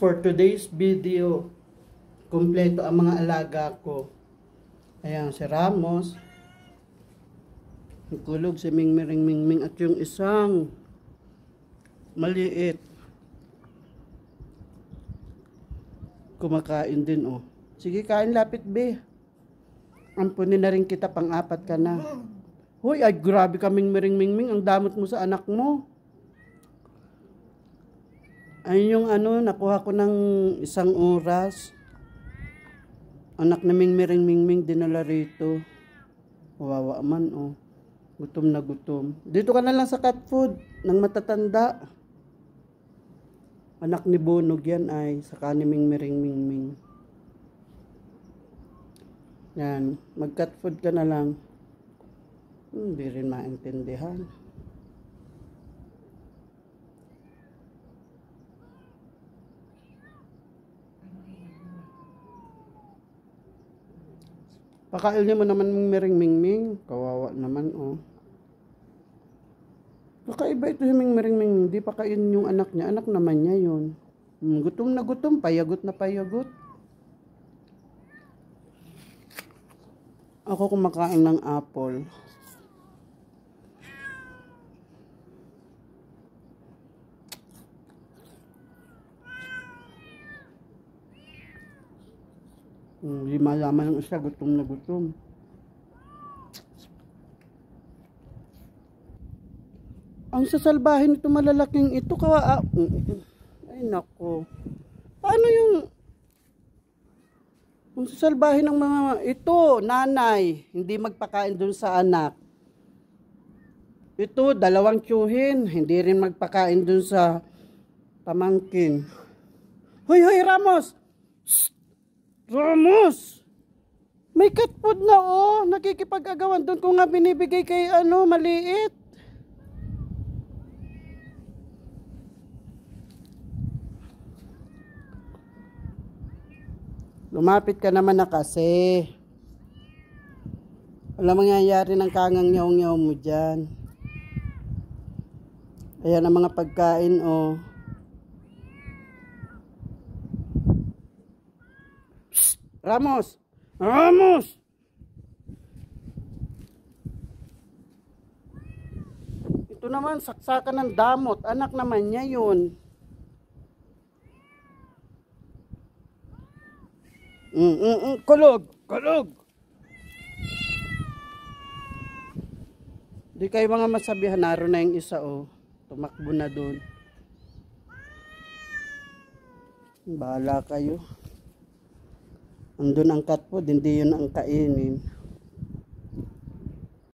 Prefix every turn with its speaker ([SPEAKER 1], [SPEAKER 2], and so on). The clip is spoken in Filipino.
[SPEAKER 1] For today's video, kumpleto ang mga alaga ko. Ayan, si Ramos. Kulog si Mingming at yung isang maliit. Kumakain din, oh. Sige, kain, lapit, be. Ampunin na rin kita, pang-apat ka na. Hoy, ay grabe kaming Mingming, ang damot mo sa anak mo. Ayun yung nakuha ko ng 1 oras. Anak naming Mingming dinala rito. Wawa man, oh. Gutom na gutom. Dito ka na lang sa cat food ng matatanda. Anak ni Bonog yan ay sa kaniming Mingming. Yan, mag cat food ka na lang. Hindi rin maintindihan. Pakainin mo naman ng Mingming. Kawawa naman, oh. Kakaiba ito si Mingming. Di pa kainin yung anak niya. Anak naman niya yun. Gutom na gutom. Payagot na payagot. Ako kumakain ng apple. Hindi malaman ng isa, gutom na gutom. Ang sasalbahin nito malalaking ito, ay nako. Paano yung sasalbahin ng mga ito, nanay, hindi magpakain dun sa anak. Ito, 2 tiyuhin, hindi rin magpakain dun sa pamangkin. Hoy, Ramos! Shh! Ramos! May cat food na, oh. Nakikipag-agawan doon ko nga binibigay kay maliit. Lumapit ka naman na kasi. Wala mangyayari ng kangang nyaw-nyaw mo dyan. Ayan ang mga pagkain, oh. Ramos! Ramos! Ito naman, saksakan ng damot. Anak naman niya yun. Kulog! Kulog! Di kayo mga masabihan, naroon na yung isa, oh. Tumakbo na dun. Bahala kayo. Andun ang cat food, hindi yun ang kainin.